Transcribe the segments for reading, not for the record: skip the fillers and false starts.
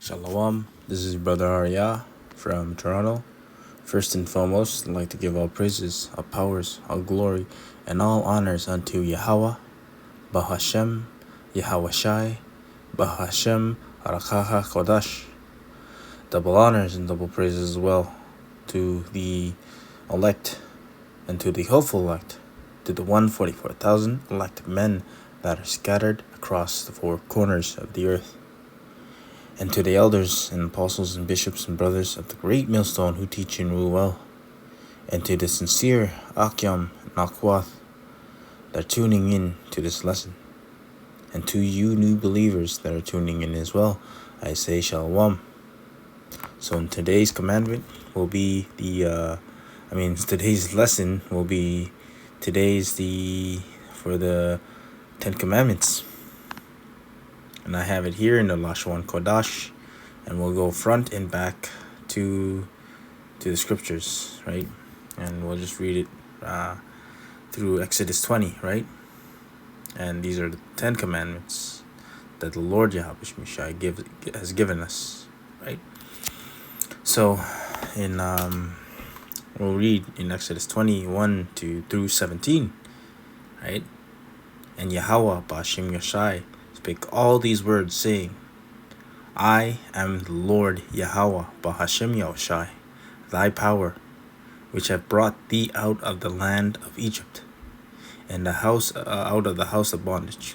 Shalom, this is Brother Arya from Toronto. First and foremost, I'd like to give all praises, all powers, all glory, and all honors unto Yahweh, Bahashem, Yahweh Shai, Bahashem, Arakaha Qadash. Double honors and double praises as well to the elect and to the hopeful elect, to the 144,000 elect men that are scattered across the four corners of the earth, and to the elders and apostles and bishops and brothers of the great millstone who teach and rule well, and to the sincere Akyam and Akwath that are tuning in to this lesson, and to you new believers that are tuning in as well, I say Shalom. So in today's commandment will be today's lesson will be for the 10 Commandments. And I have it here in the Lashawan Qadash, and we'll go front and back to the scriptures, right? And we'll just read it through Exodus 20, right? And these are the 10 Commandments that the Lord Yahweh has given us, right? So, we'll read in Exodus 21 through 17, right? And Yahweh Ba'Shem Yashai spake all these words, saying, I am the Lord Yahweh Bahashem Yahushai, thy power, which have brought thee out of the land of Egypt, and out of the house of bondage.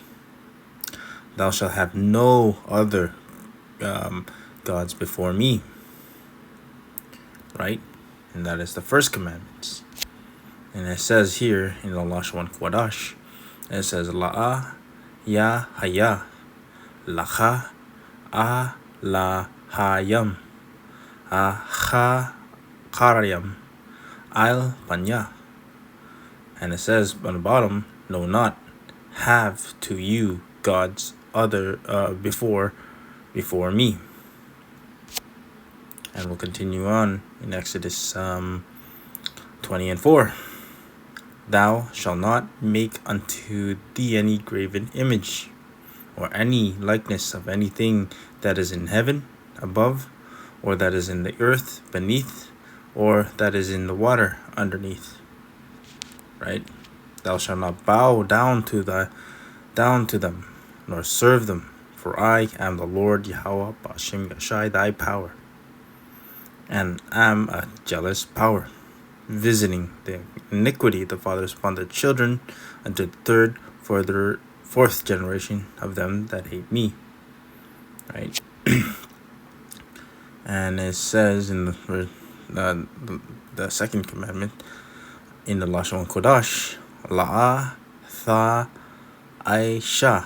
Thou shalt have no other gods before me. Right? And that is the first commandment. And it says here in the Lashawan Qadash, it says, La'a Ya Haya Lacha A La Hayam A Ha Karyam Al Panya. And it says on the bottom, no, not have to you gods other before me. And we'll continue on in Exodus 20 and 4. Thou shalt not make unto thee any graven image, or any likeness of anything that is in heaven above, or that is in the earth beneath, or that is in the water underneath. Right? Thou shalt not bow down to them, nor serve them, for I am the Lord Yahweh Ba'Shem Yashai, thy power, and am a jealous power, visiting the iniquity of the fathers upon their children unto the third, fourth generation of them that hate me. Right? And it says in the second commandment in the Lashawan Qadash, La'a Tha Aisha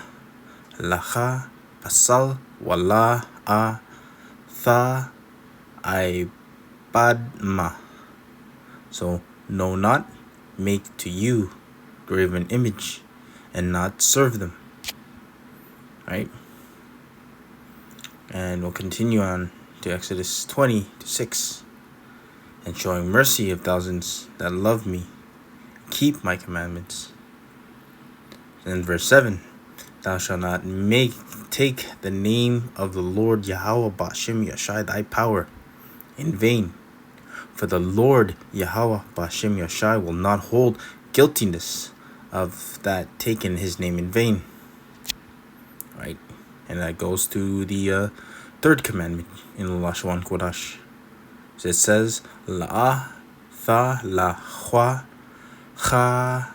Lacha Pasal Wala A Tha Ibadma. So, no, not make to you graven image, and not serve them. Right? And we'll continue on to Exodus 20 to 6. And showing mercy of thousands that love me, keep my commandments. And verse 7. Thou shalt not take the name of the Lord Yahweh Ba'Shem Yashai, thy power, in vain. For the Lord Yahweh Ba'Shem Yashai will not hold guiltiness of that taken his name in vain. Right? And that goes to the third commandment in the Lashawan Qadash. So it says, La'a Tha La Hua Cha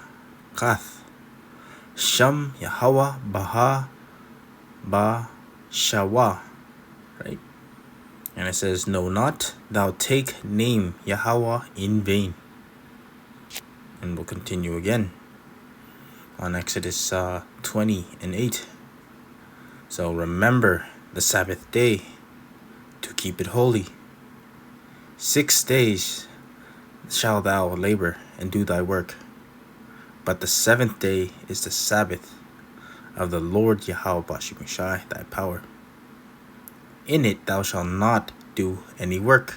Kath Sham Yahweh Baha Ba Shawa. Right? And it says, no, not thou take name Yahweh in vain. And we'll continue again on Exodus 20 and 8. So remember the Sabbath day to keep it holy. 6 days shalt thou labor and do thy work, but the 7th day is the Sabbath of the Lord Yahweh Ba'Shem Yashai, thy power. In it thou shalt not do any work,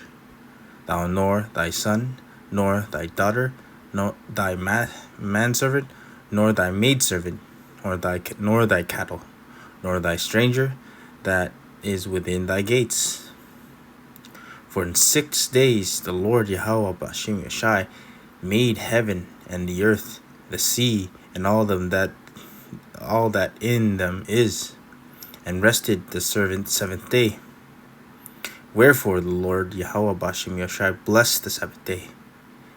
thou nor thy son, nor thy daughter, nor thy manservant, nor thy maidservant, nor thy cattle, nor thy stranger that is within thy gates. For in 6 days the Lord Yahweh Bashim Yashai made heaven and the earth, the sea, and all that in them is, and rested the seventh day. Wherefore the Lord Yahweh Bashim Yashai blessed the Sabbath day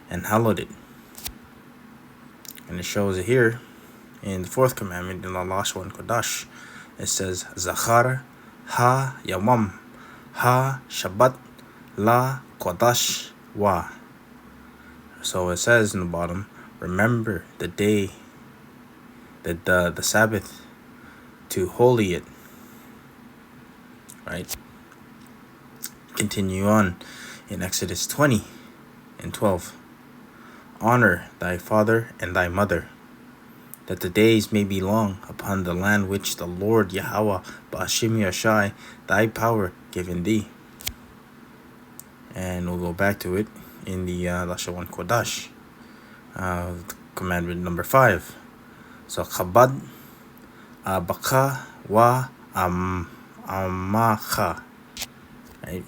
and hallowed it. And it shows it here in the fourth commandment in the Lashawan Qadash. It says, Zachar ha yamam ha Shabbat la Qadash wa. So it says in the bottom, remember the day, the Sabbath, to holy it. Right? Continue on in Exodus 20 and 12. Honor thy father and thy mother, that the days may be long upon the land which the Lord Yahweh Bashim Yashai thy power given thee. And we'll go back to it in the Lashawan Qadash, commandment number 5. So Chabad Abaka wa Amacha. Right?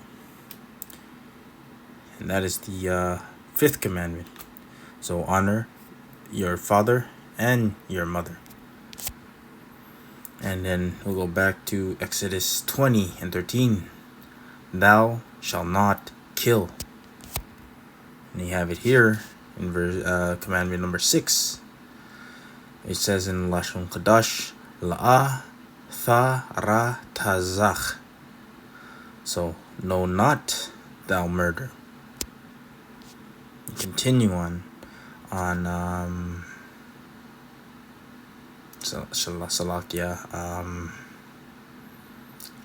And that is the fifth commandment. So honor your father and your mother. And then we'll go back to Exodus 20 and 13. Thou shalt not kill. And you have it here in commandment number 6. It says in Lashawan Qadash, La'a tha ra tazach. So, no, not thou murder. Continue on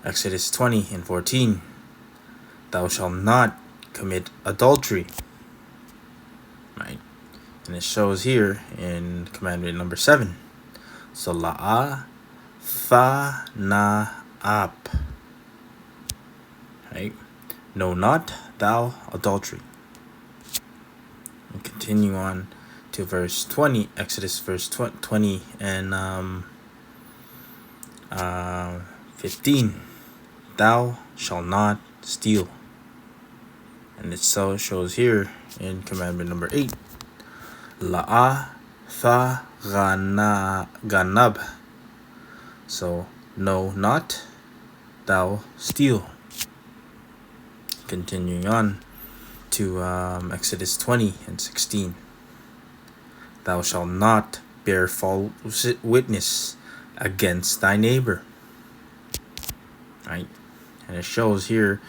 Exodus 20 and 14. Thou shalt not commit adultery. Right? And it shows here in commandment number 7. So la'a tha na ap. Right? Know not thou adultery. And continue on to verse 20, Exodus verse 20 and 15. Thou shalt not steal. And it so shows here in commandment number 8. La'a tha ganab. So, no, not thou steal. Continuing on to Exodus 20 and 16. Thou shalt not bear false witness against thy neighbor. Right? And it shows here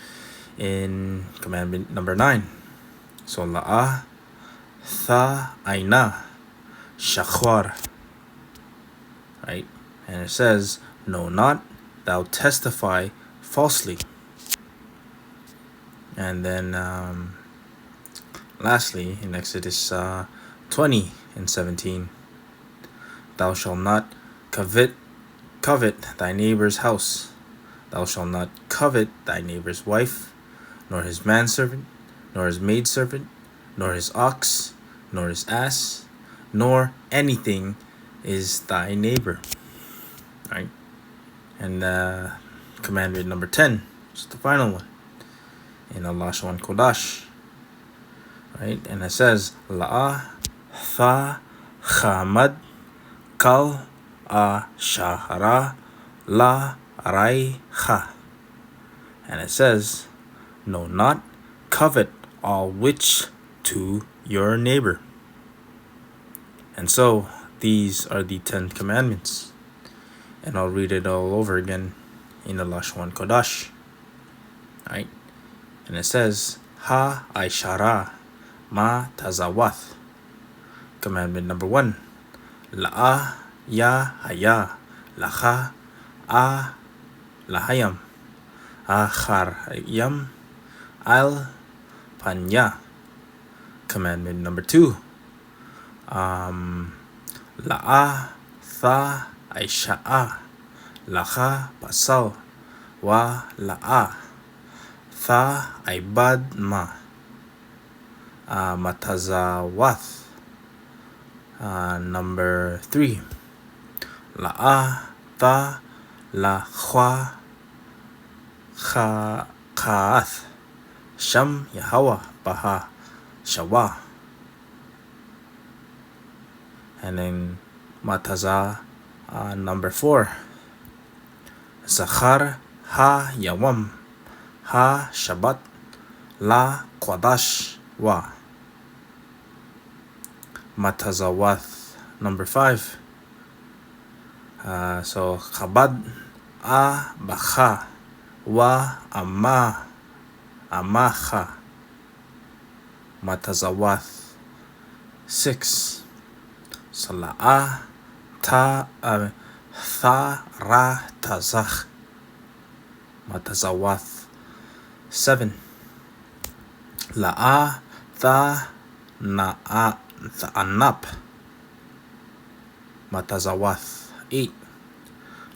in commandment number 9. So la'a tha aina shakhwar. Right? And it says, no, not thou testify falsely. And then lastly in Exodus 20 and 17. Thou shalt not covet thy neighbor's house. Thou shalt not covet thy neighbor's wife, nor his manservant, nor his maidservant, nor his ox, nor his ass, nor anything is thy neighbor. Right? And commandment number 10, which is the final one, in Lashawan Qadash. Right? And it says, La'a tha chamad kal shahara la raicha. And it says, no, not covet all which to your neighbor. And so these are the 10 commandments. And I'll read it all over again in the Lashawan Qadash. Right? And it says, Ha aishara ma tazawath. Commandment number 1. La'a ya haya lacha a lahayam achar yam al panya. Commandment number 2. La'a tha aisha'a lacha pasal wa la'a tha aibad ma matazawath. Number 3. La'a tha la khwa Ka'ath. Sham Yahweh Baha Shawah. And then Matazah number 4. Zachar Ha Yawam Ha Shabbat La Qadash Wa. Matazawath number 5. So Chabad A Bacha Wa Amacha. Matazawath 6. Sala'a Ta Tha Ra Tazach. Matazawath 7. La'a Tha Na'a Anap. Matazawath 8.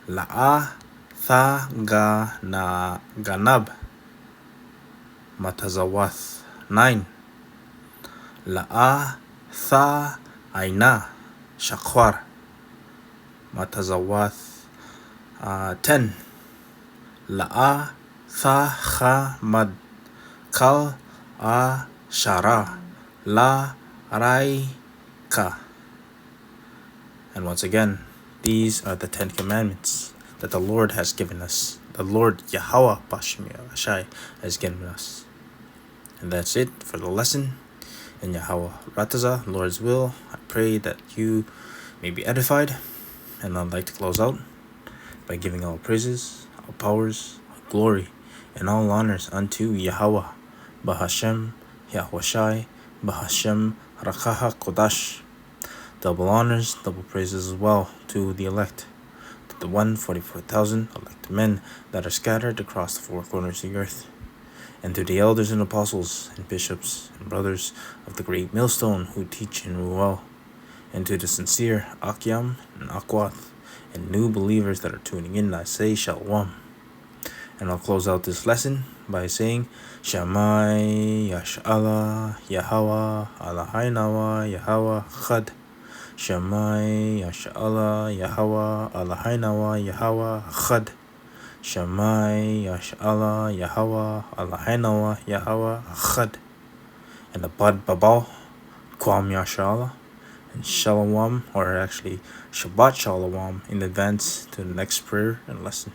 La'a Tha Ga Na Ganab. Matazawath 9. La'a Tha Aina Shakwar. Matazawath 10. La'a Tha Khamad Kal A Shara La Raika. And once again, these are the 10 commandments that the Lord has given us. The Lord Yahweh Bashim Ashai has given us. And that's it for the lesson. In Yahweh Rataza, Lord's will, I pray that you may be edified. And I'd like to close out by giving all praises, all powers, all glory, and all honors unto Yahweh, Bahashem, Yahweh Bahashem, Rakaha Qadash. Double honors, double praises as well to the elect, to the 144,000 elect men that are scattered across the four corners of the earth, and to the elders and apostles and bishops and brothers of the great millstone who teach and rule well, and to the sincere Akyam and Akwath and new believers that are tuning in, I say Shalom. And I'll close out this lesson by saying Shamai Yash'Allah Yahweh Alahainawa Yahweh Chad. Shamai Yash'Allah Yahweh Alahainawa Yahweh Chad. Shamai Yash'Allah Yahweh Alahainawa Yahweh Chad. And the Bad Babal Kwam Yash'Allah and Shalom, or actually Shabbat Shalom in advance to the next prayer and lesson.